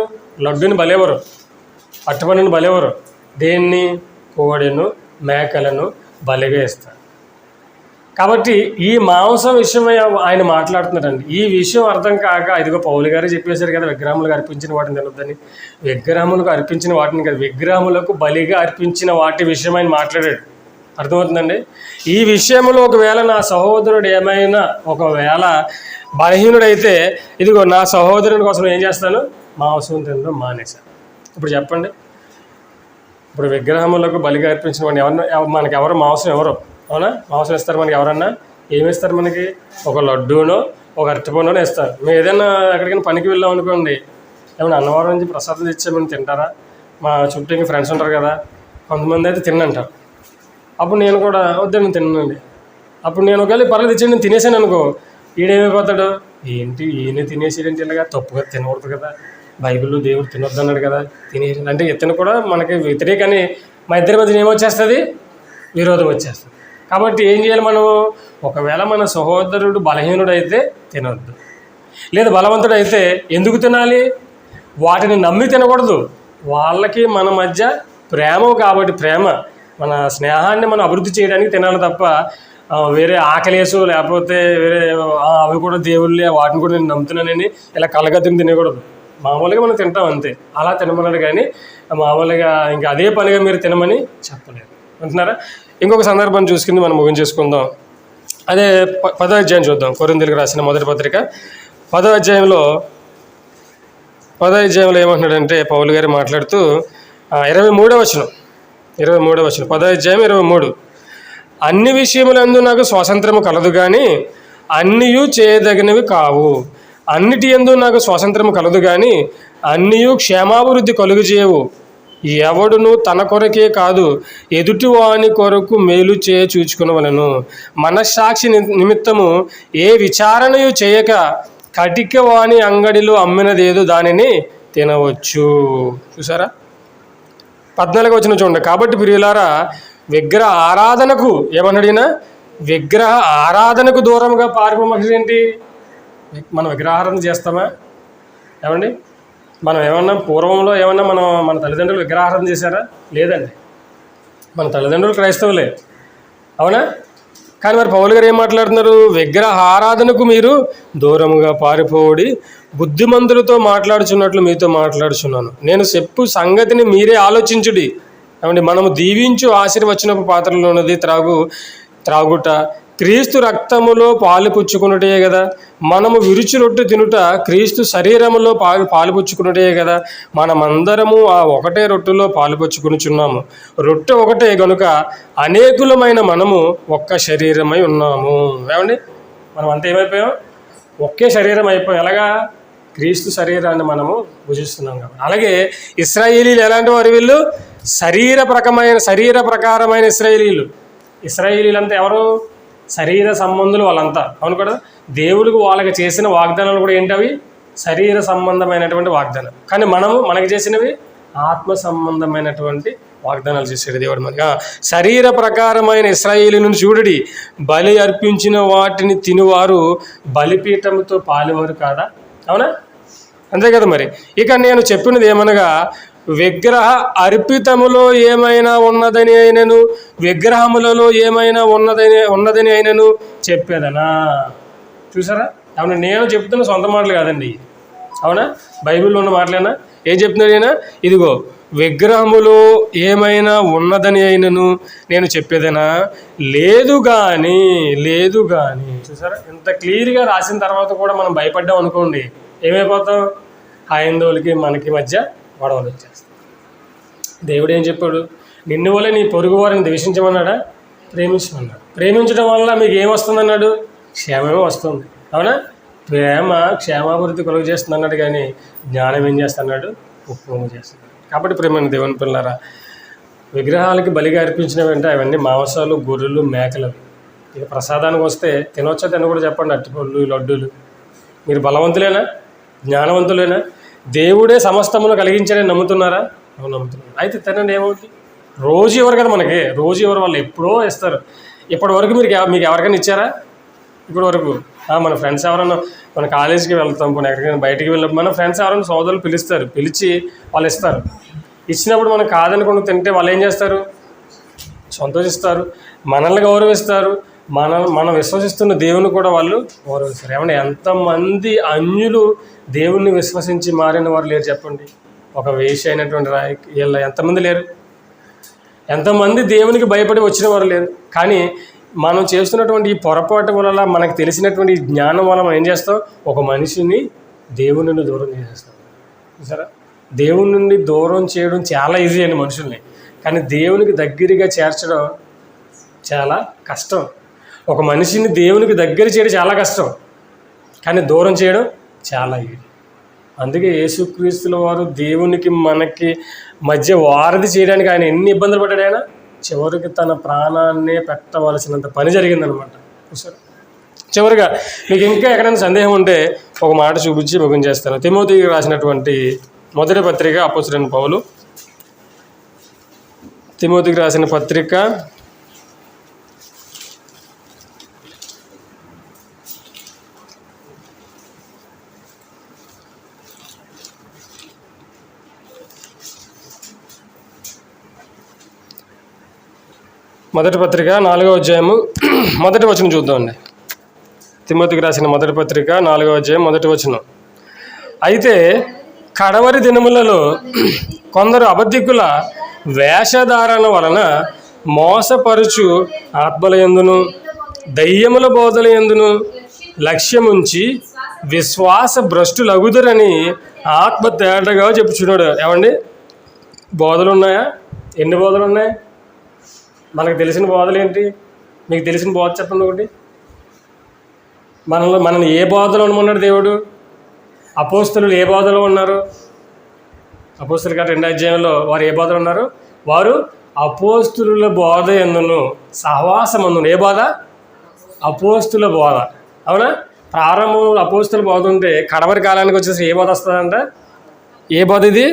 లడ్డుని బలేవరు, అట్టుపండుని బలేవరు. దేన్ని? కోడెను మేకలను బలిగా ఇస్తారు. కాబట్టి ఈ మాంసం విషయమై ఆయన మాట్లాడుతున్నారండి. ఈ విషయం అర్థం కాక ఇదిగో పౌలు గారే చెప్పేశారు కదా, విగ్రహములకు అర్పించిన వాటిని తినొద్దని. విగ్రహములకు అర్పించిన వాటిని కదా, విగ్రహములకు బలిగా అర్పించిన వాటి విషయం ఆయన మాట్లాడాడు. అర్థమవుతుందండి? ఈ విషయంలో ఒకవేళ నా సహోదరుడు ఏమైనా ఒకవేళ బలహీనుడైతే ఇదిగో నా సహోదరుని కోసం ఏం చేస్తాను? మాంసం తినడం మానేశాను. ఇప్పుడు చెప్పండి, ఇప్పుడు విగ్రహములకు బలిగా అర్పించిన వాడిని మనకి ఎవరు మాంసం ఎవరు? అవునా? మాంసం ఇస్తారు మనకి ఎవరన్నా? ఏమి ఇస్తారు మనకి? ఒక లడ్డూనో ఒక అరటిపండునో ఇస్తారు. మేము ఏదైనా ఎక్కడికైనా పనికి వెళ్ళాం అనుకోండి, ఏమైనా అన్నవరం నుంచి ప్రసాదం తెచ్చామని తింటారా? మా చుట్టూ ఇంకా ఫ్రెండ్స్ ఉంటారు కదా, కొంతమంది అయితే తిన్నంటారు. అప్పుడు నేను కూడా వద్దని తిన్నానండి. అప్పుడు నేను ఒకవేళ పర్లేదు తెచ్చి నేను తినేసాను అనుకో, ఈడేమైపోతాడు? ఏంటి ఈయన తినేసేయంటే ఇలాగా తప్పుగా తినకూడదు కదా, బైబిల్లో దేవుడు తినొద్దు అన్నాడు కదా, తినేసి అంటే ఇతను కూడా మనకి వ్యతిరేకని మా ఇద్దరి మధ్య ఏమొచ్చేస్తుంది? విరోధం వచ్చేస్తుంది. కాబట్టి ఏం చేయాలి మనం? ఒకవేళ మన సహోదరుడు బలహీనుడైతే తినొద్దు, లేదా బలవంతుడైతే ఎందుకు తినాలి? వాటిని నమ్మి తినకూడదు. వాళ్ళకి మన మధ్య ప్రేమ కాబట్టి మన స్నేహాన్ని మనం అభివృద్ధి చేయడానికి తినాలి తప్ప వేరే ఆకలేసు లేకపోతే వేరే అవి కూడా దేవుళ్ళే వాటిని కూడా నేను నమ్ముతున్నానని ఇలా కలగతిని తినకూడదు. మామూలుగా మనం తింటాం అంతే, అలా తినమన్నాడు. కానీ మామూలుగా ఇంకా అదే పనిగా మీరు తినమని చెప్పలేదు అంటున్నారా? ఇంకొక సందర్భం చూసుకుని మనం ముగించేసుకుందాం. అదే 10వ అధ్యాయం చూద్దాం. కొరింథీయులకు రాసిన మొదటి పత్రిక 10వ అధ్యాయంలో ఏమంటున్నాడంటే పౌలు గారు మాట్లాడుతూ 23వ వచనం 10వ అధ్యాయం 23, అన్ని విషయములందు నాకు స్వాతంత్రము కలదు కానీ అన్నియు చేయదగినవి కావు, అన్నిటి యందు నాకు స్వాతంత్రము కలదు కానీ అన్నియు క్షేమాభివృద్ధి కలుగజేయవు. ఎవడును తన కొరకే కాదు ఎదుటివాని కొరకు మేలు చూచుకునవలెను. మనస్సాక్షి నిమిత్తము ఏ విచారణయు చేయక కటిక వాని అంగడిలో అమ్మినదేదో దానిని తినవచ్చు. చూసారా? 14వ వచనం చూడండి. కాబట్టి ప్రియులారా, విగ్రహ ఆరాధనకు ఏమన్నాడినా విగ్రహ ఆరాధనకు దూరంగా పారిపోమని ఏంటి? మనం విగ్రహారాధన చేస్తామా? ఏమండి, మనం ఏమన్నా పూర్వంలో ఏమన్నా మన తల్లిదండ్రులు విగ్రహారాధన చేశారా? లేదండి. మన తల్లిదండ్రులు క్రైస్తవులే, అవునా? కానీ మరి పౌలు గారు ఏం మాట్లాడుతున్నారు? విగ్రహ ఆరాధనకు మీరు దూరంగా పారిపోడి బుద్ధిమంతులతో మాట్లాడుచున్నట్లు మీతో మాట్లాడుచున్నాను. నేను చెప్పు సంగతిని మీరే ఆలోచించుడి. ఏమండి, మనము దీవించు ఆశీర్వచనపు పాత్రలో ఉన్నది త్రాగుట క్రీస్తు రక్తములో పాలు పుచ్చుకున్నటే కదా. మనము విరుచి రొట్టె తినుట క్రీస్తు శరీరములో పాలు పుచ్చుకున్నటే కదా. మనమందరము ఆ ఒకటే రొట్టెలో పాలు పుచ్చుకునిచున్నాము. రొట్టె ఒకటే గనుక అనేకులమైన మనము ఒక్క శరీరమై ఉన్నాము. ఏమండి, మనం అంతా ఏమైపోయాం? ఒకే శరీరం అయిపోయాం. ఎలాగా? క్రీస్తు శరీరాన్ని మనము భుజిస్తున్నాం కాబట్టి. అలాగే ఇశ్రాయేలీలు ఎలాంటి వారు? వీళ్ళు శరీర ప్రకారమైన ఇశ్రాయేలీలంతా ఎవరు? శరీర సంబంధులు వాళ్ళంతా, అవును కదా. దేవుడికి వాళ్ళకి చేసిన వాగ్దానాలు కూడా ఏంటవి? శరీర సంబంధమైనటువంటి వాగ్దానం. కానీ మనకి చేసినవి ఆత్మ సంబంధమైనటువంటి వాగ్దానాలు చేసాడు దేవుడు మనకి. శరీర ప్రకారమైన ఇశ్రాయేలీలను చూడడి, బలి అర్పించిన వాటిని తినువారు బలిపీఠంతో పాలువారు కాదా? అవునా? అంతే కదా. మరి ఇక నేను చెప్పినది ఏమనగా, విగ్రహ అర్పితములో ఏమైనా ఉన్నదని అయినను విగ్రహములలో ఏమైనా ఉన్నదని అయినను చెప్పేదనా? చూసారా? అవునా? నేను చెప్తున్న సొంత మాటలు కాదండి, అవునా? బైబిల్లో ఉన్న మాటలేనా? ఏం చెప్తున్నాడు అయినా? ఇదిగో, విగ్రహములో ఏమైనా ఉన్నదని అయినను నేను చెప్పేదనా? లేదు కానీ. చూసారా? ఇంత క్లియర్గా రాసిన తర్వాత కూడా మనం భయపడ్డాం అనుకోండి, ఏమైపోతాం? హైందవులకి మనకి మధ్య గొడవలు వచ్చేస్తాయి. దేవుడు ఏం చెప్పాడు? నిన్ను వల్ల నీ పొరుగు వారిని ద్వేషించమన్నాడా? ప్రేమించమన్నాడు. ప్రేమించడం వల్ల మీకు ఏమొస్తుంది అన్నాడు? క్షేమమే వస్తుంది. అవునా? ప్రేమ క్షేమాభివృద్ధి కలుగు చేస్తుంది అన్నాడు, కానీ జ్ఞానం ఏం చేస్తున్నాడు? ఉపయోగం చేస్తున్నాడు. కాబట్టి ప్రేమ దేవుని పిల్లలారా, విగ్రహాలకి బలిగా అర్పించినవి అంటే అవన్నీ మాంసాలు, గొర్రెలు, మేకలు. ఇక ప్రసాదానికి వస్తే తినొచ్చా తినకూడదు చెప్పండి? అరటిపళ్ళు, లడ్డూలు. మీరు బలవంతులేనా? జ్ఞానవంతులేనా? దేవుడే సమస్తమును కలిగించాడని నమ్ముతున్నారా? అవును, నమ్ముతున్నారు. అయితే తినండి, ఏమవుతుంది? రోజు ఇవ్వరు కదా మనకి, రోజు ఇవ్వరు, వాళ్ళు ఎప్పుడో ఇస్తారు. ఇప్పటి వరకు మీకు ఎవరికైనా ఇచ్చారా? ఇప్పటి వరకు మన ఫ్రెండ్స్ ఎవరైనా, మన కాలేజీకి వెళ్తాం, పోనీ ఎక్కడికైనా బయటికి వెళ్ళినప్పుడు మన ఫ్రెండ్స్ ఎవరైనా సోదరులు పిలుస్తారు, పిలిచి వాళ్ళు ఇస్తారు. ఇచ్చినప్పుడు మనం కాదనుకుంటూ తింటే వాళ్ళు ఏం చేస్తారు? సంతోషిస్తారు, మనల్ని గౌరవిస్తారు, మనం విశ్వసిస్తున్న దేవుని కూడా వాళ్ళు గౌరవిస్తారు. ఏమన్నా ఎంతమంది అన్యులు దేవుణ్ణి విశ్వసించి మారిన వారు లేరు చెప్పండి? ఒక వేశ్య అయినటువంటి వీళ్ళ ఎంతమంది లేరు? ఎంతమంది దేవునికి భయపడి వచ్చిన వారు లేరు? కానీ మనం చేస్తున్నటువంటి ఈ పొరపాటు వల్ల, మనకు తెలిసినటువంటి జ్ఞానం వల్ల మనం ఏం చేస్తాం? ఒక మనిషిని దేవుని నుండి దూరం చేసేస్తాం. చూసారా? దేవుని నుండి దూరం చేయడం చాలా ఈజీ అండి మనుషుల్ని, కానీ దేవునికి దగ్గరగా చేర్చడం చాలా కష్టం. ఒక మనిషిని దేవునికి దగ్గర చేయడం చాలా కష్టం, కానీ దూరం చేయడం చాలా ఈజీ. అందుకే యేసుక్రీస్తుల వారు దేవునికి మనకి మధ్య వారధి చేయడానికి ఆయన ఎన్ని ఇబ్బందులు పడ్డాడు. ఆయన చివరికి తన ప్రాణాన్నే పెట్టవలసినంత పని జరిగిందనమాట. చూసారు? చివరిగా మీకు ఇంకా ఎక్కడైనా సందేహం ఉంటే ఒక మాట చూపించి ముగించేస్తాను. తిమోతికి రాసినటువంటి మొదటి పత్రిక అపోస్తలుడైన పౌలు, తిమోతికి రాసిన పత్రిక 4వ అధ్యాయము 1వ వచనం చూద్దామండి. తిమోతికి రాసిన మొదటి పత్రిక 4వ అధ్యాయం 1వ వచనం. అయితే కడవరి దినములలో కొందరు అబద్ధికుల వేషధారణ వలన మోసపరుచు ఆత్మల యందును దయ్యముల బోధల యందును లక్ష్యముంచి విశ్వాస భ్రష్టులగుదురని ఆత్మ తేటగా చెప్పుచున్నాడు. ఏమండి, బోధలు ఉన్నాయా? ఎన్ని బోధలు ఉన్నాయి? మనకు తెలిసిన బోధలు ఏంటి? మీకు తెలిసిన బోధ చెప్పండి ఒకటి. మనల్ని ఏ బోధలో ఉండమన్నాడు దేవుడు? అపోస్తలులు ఏ బోధలో ఉన్నారు? అపోస్తలుల కార్యం 2వ అధ్యాయంలో వారు ఏ బోధలు ఉన్నారు? వారు అపోస్తలుల బోధ యందును సహవాసమందును. ఏ బోధ? అపోస్తుల బోధ. అవునా? ప్రారంభంలో అపోస్తుల బోధ ఉంటే కడవరి కాలానికి వచ్చేసి ఏ బోధ వస్తుందంట? ఏ బోధ ఇది?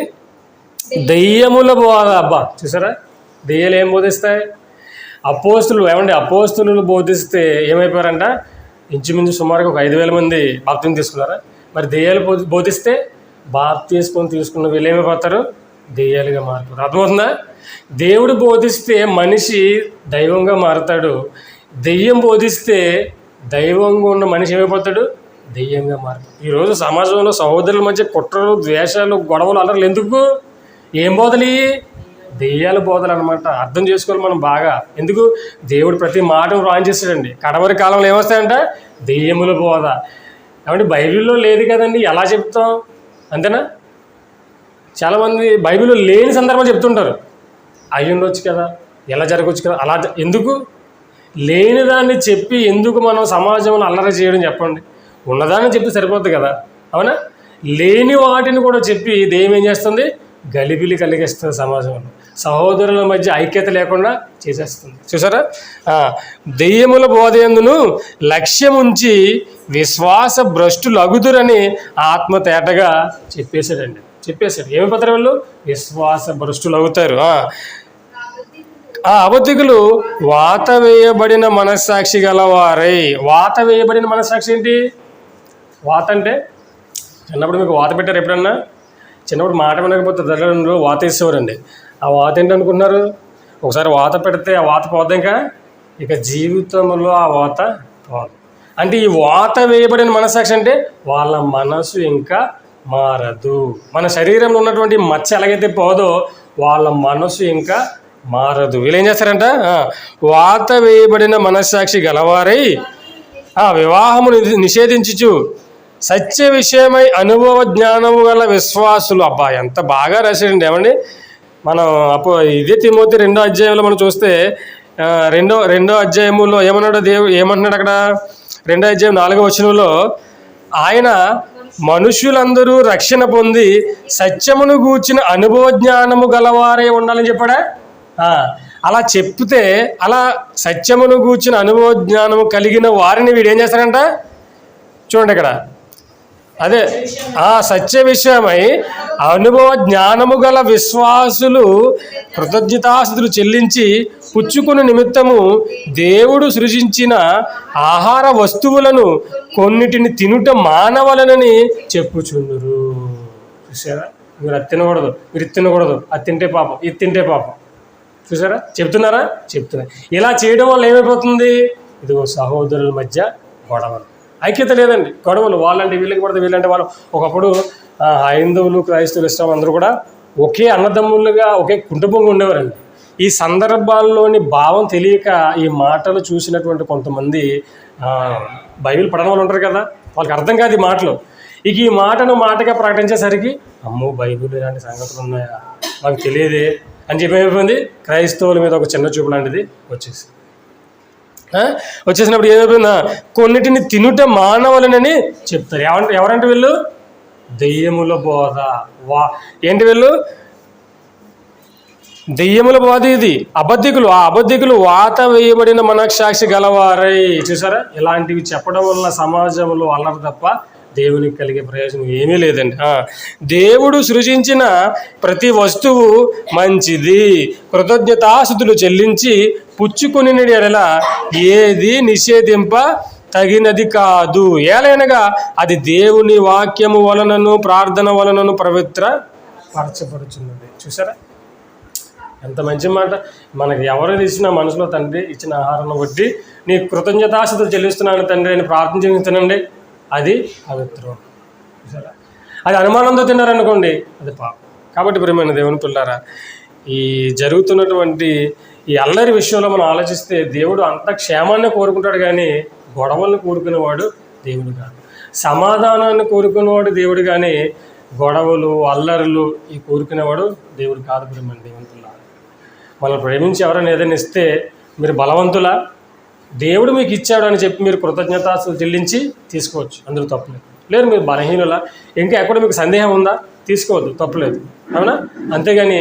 దెయ్యముల బోధ. అబ్బా, చూసారా? దెయ్యాలు ఏం బోధిస్తాయి? అపోస్తులు. ఏమండి, అపోస్తులు బోధిస్తే ఏమైపోయారంట? ఇంచుమించు సుమారుగా ఒక 5,000 మంది బాప్తిసం తీసుకున్నారా? మరి దెయ్యాలు బోధిస్తే బాప్తిసం తీసుకున్న వీళ్ళు ఏమైపోతారు? దెయ్యాలుగా మారుతారు. అర్థమవుతుందా? దేవుడు బోధిస్తే మనిషి దైవంగా మారుతాడు. దెయ్యం బోధిస్తే దైవంగా ఉన్న మనిషి ఏమైపోతాడు? దెయ్యంగా మారుతాడు. ఈరోజు సమాజంలో సహోదరుల మధ్య కుట్రలు, ద్వేషాలు, గొడవలు, అల్లర్లు ఎందుకు? ఏం బోధలు? దెయ్యాల బోధలు అనమాట. అర్థం చేసుకోవాలి మనం బాగా. ఎందుకు? దేవుడు ప్రతి మాట రాయించేస్తాడండి. కడవరి కాలంలో ఏమొస్తాయంట? దెయ్యముల బోధ. ఏమంటే బైబిల్లో లేదు కదండి, ఎలా చెప్తాం? అంతేనా? చాలామంది బైబిల్లో లేని సందర్భాలు చెప్తుంటారు. అయ్యి ఉండొచ్చు కదా, ఎలా జరగవచ్చు కదా, అలా ఎందుకు? లేని దాన్ని చెప్పి ఎందుకు మనం సమాజంలో అల్లరి చేయడం చెప్పండి? ఉన్నదాన్ని చెప్తే సరిపోద్ది కదా, అవునా? లేని వాటిని కూడా చెప్పి దెయ్యం ఏం చేస్తుంది? గలిబిలి కలిగిస్తుంది. సమాజంలో సహోదరుల మధ్య ఐక్యత లేకుండా చేసేస్తుంది. చూసారా? దెయ్యముల బోధ యందును లక్ష్యముంచి విశ్వాస భ్రష్టులు అగుదురని ఆత్మ తేటగా చెప్పేశాడు. ఏమైపోతారు వాళ్ళు? విశ్వాస భ్రష్టులు అవుతారు. అబద్ధికులు వాత వేయబడిన మనస్సాక్షి గలవారై. వాత వేయబడిన మనస్సాక్షి ఏంటి? వాత అంటే చిన్నప్పుడు మీకు వాత పెట్టారు ఎప్పుడన్నా? చిన్నప్పుడు మాట వినకపోతే తల్లిదండ్రులు వాత వేసేవారండి. ఆ వాత ఏంటి అనుకుంటున్నారు? ఒకసారి వాత పెడితే ఆ వాత పోద్ది, ఇక జీవితంలో ఆ వాత పోదు. అంటే ఈ వాత వేయబడిన మనస్సాక్షి అంటే వాళ్ళ మనసు ఇంకా మారదు. మన శరీరంలో ఉన్నటువంటి మచ్చ ఎలాగైతే పోదో వాళ్ళ మనసు ఇంకా మారదు. వీళ్ళు ఏం చేస్తారంట? వాత వేయబడిన మనస్సాక్షి గలవారై వివాహమును నిషేధించుచు సత్య విషయమై అనుభవ జ్ఞానము గల విశ్వాసులు. అబ్బా ఎంత బాగా రాశాడండి. ఏమండి మనం ఇదే తిమోతి 2వ అధ్యాయంలో మనం చూస్తే రెండో అధ్యాయములో ఏమన్నాడు ఏమంటున్నాడు అక్కడ 2వ అధ్యాయం 4వ వచనంలో ఆయన మనుషులందరూ రక్షణ పొంది సత్యమును గూర్చిన అనుభవ జ్ఞానము గలవారే ఉండాలని చెప్పాడా. అలా చెప్తే అలా సత్యమును గూర్చిన అనుభవ జ్ఞానము కలిగిన వారిని వీడు ఏం చేస్తాడంట చూడండి ఇక్కడ. అదే సత్య విషయమై అనుభవ జ్ఞానము గల విశ్వాసులు కృతజ్ఞతాస్తుతులు చెల్లించి పుచ్చుకుని నిమిత్తము దేవుడు సృజించిన ఆహార వస్తువులను కొన్నిటిని తినుట మానవలనని చెప్పుచుందురు. చూసారా, మీరు అది తినకూడదు, మీరు ఇది తినకూడదు, అది తింటే పాపం, ఇది తింటే పాపం. చూసారా, చెప్తున్నారా? చెప్తున్నారు. ఇలా చేయడం వల్ల ఏమైపోతుంది? ఇదిగో సహోదరుల మధ్య గొడవలు, ఐక్యత లేదండి, గొడవలు. వాళ్ళంటే వీళ్ళకి పడితే వీళ్ళంటే వాళ్ళు. ఒకప్పుడు హైందవులు క్రైస్తవులు ఇష్టం అందరూ కూడా ఒకే అన్నదమ్ములుగా ఒకే కుటుంబంగా ఉండేవారండి. ఈ సందర్భాల్లోని భావం తెలియక ఈ మాటలు చూసినటువంటి కొంతమంది బైబిల్ పడని వాళ్ళు ఉంటారు కదా, వాళ్ళకి అర్థం కాదు ఈ మాటలు. ఇక ఈ మాటను మాటగా ప్రకటించేసరికి అమ్మో బైబిల్ ఇలాంటి సంగతులు ఉన్నాయా, మాకు తెలియదే అని చెప్పి ఏమైపోయింది, క్రైస్తవుల మీద ఒక చిన్న చూపు లాంటిది వచ్చేసినప్పుడు ఏమైపోయిందా, కొన్నిటిని తినుట మానవులనని చెప్తారు. ఎవరంటే వీళ్ళు దెయ్యముల బోధ. ఏంటి వీళ్ళు? దెయ్యముల బోధ. ఇది అబద్ధికులు. ఆ అబద్ధికులు వాత వేయబడిన మనస్సాక్షి గలవారై. చూసారా, ఇలాంటివి చెప్పడం వల్ల సమాజంలో అల్లరి తప్ప దేవునికి కలిగే ప్రయోజనం ఏమీ లేదండి. దేవుడు సృజించిన ప్రతి వస్తువు మంచిది, కృతజ్ఞతాస్తుతులు చెల్లించి పుచ్చుకుని ఎడల ఏది నిషేధింప తగినది కాదు. ఏలైనగా అది దేవుని వాక్యము వలనను ప్రార్థన వలనను పవిత్ర పరచబడుచున్నది. చూసారా, ఎంత మంచి మాట. మనకి ఎవరు ఇచ్చిన మనసులో తండ్రి ఇచ్చిన ఆహారాన్ని బట్టి నీ కృతజ్ఞతాస్తుతులు చెల్లిస్తున్నాను తండ్రి అని ప్రార్థన చేస్తున్నానండి, అది పవిత్రం. చూసారా, అది అనుమానంతో తిన్నారనుకోండి, అది పాపం. కాబట్టి ప్రియమైన దేవుని పిల్లారా, ఈ జరుగుతున్నటువంటి ఈ అల్లరి విషయంలో మనం ఆలోచిస్తే దేవుడు అంత క్షేమాన్ని కోరుకుంటాడు, కానీ గొడవలను కోరుకునేవాడు దేవుడు కాదు. సమాధానాన్ని కోరుకునేవాడు దేవుడు, కానీ గొడవలు అల్లరులు ఈ కోరుకునేవాడు దేవుడు కాదు. ప్రియమైన దేవుని పిల్లారా, మనల్ని ప్రేమించి ఎవరైనా ఏదైనా ఇస్తే మీరు బలవంతులా, దేవుడు మీకు ఇచ్చాడు అని చెప్పి మీరు కృతజ్ఞతాస్తుతులు చెల్లించి తీసుకోవచ్చు, అందులో తప్పులేదు. లేదు మీరు బలహీనులా, ఇంకా ఎక్కడ మీకు సందేహం ఉందా, తీసుకోవద్దు, తప్పులేదు. అవునా? అంతేగాని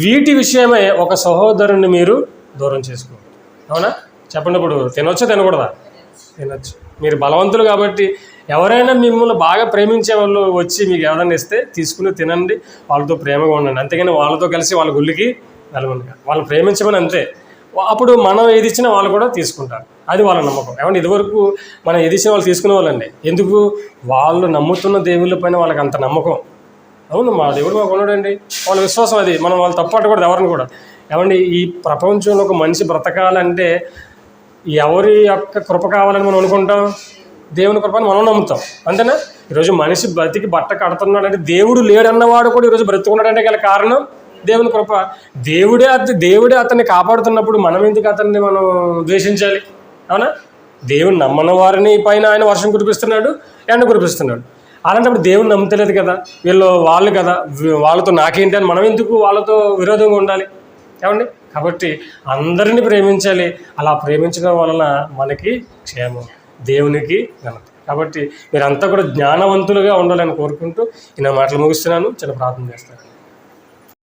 వీటి విషయమై ఒక సహోదరుని మీరు దూరం చేసుకోవద్దు. అవునా? చెప్పండి, ఇప్పుడు తినొచ్చా తినకూడదా? తినొచ్చు. మీరు బలవంతులు కాబట్టి ఎవరైనా మిమ్మల్ని బాగా ప్రేమించే వాళ్ళు వచ్చి మీకు ఏదైనా ఇస్తే తీసుకుని తినండి, వాళ్ళతో ప్రేమగా ఉండండి. అంతేగాని వాళ్ళతో కలిసి వాళ్ళ గుళ్ళకి వెళ్ళమని కాదు, వాళ్ళని ప్రేమించమని అంతే. అప్పుడు మనం ఏది ఇచ్చినా వాళ్ళు కూడా తీసుకుంటారు, అది వాళ్ళ నమ్మకం. ఏమంటే ఇదివరకు మనం ఏది ఇచ్చినా వాళ్ళు తీసుకునే వాళ్ళండి. ఎందుకు? వాళ్ళు నమ్ముతున్న దేవుళ్ళ పైన వాళ్ళకి అంత నమ్మకం. అవును, మా దేవుడు మాకు ఉన్నాడండి, వాళ్ళ విశ్వాసం అది. మనం వాళ్ళు తప్పట్టకూడదు ఎవరిని కూడా. ఏమండి ఈ ప్రపంచంలో ఒక మనిషి బ్రతకాలంటే ఎవరి యొక్క కృప కావాలని మనం అనుకుంటాం? దేవుని కృపని మనం నమ్ముతాం, అంతేనా? ఈరోజు మనిషి బ్రతికి బట్ట కడుతున్నాడంటే దేవుడు లేడన్నవాడు కూడా ఈరోజు బ్రతుకున్నాడంటే గల కారణం దేవుని కృప. దేవుడే అతన్ని కాపాడుతున్నప్పుడు మనం ఎందుకు అతన్ని మనం ద్వేషించాలి? అవునా? దేవుని నమ్మని వారిని పైన ఆయన వర్షం కురిపిస్తున్నాడు, ఎండ కురిపిస్తున్నాడు. అలాంటప్పుడు దేవుని నమ్ముతలేదు కదా, వాళ్ళు కదా, వాళ్ళతో నాకేంటి అని మనం ఎందుకు వాళ్ళతో విరోధంగా ఉండాలి? ఏమండి? కాబట్టి అందరినీ ప్రేమించాలి. అలా ప్రేమించడం వలన మనకి క్షేమం, దేవునికి ఘనత. కాబట్టి మీరంతా కూడా జ్ఞానవంతులుగా ఉండాలని కోరుకుంటూ ఈ నా మాటలు ముగిస్తున్నాను. చిన్న ప్రార్థన చేస్తాను.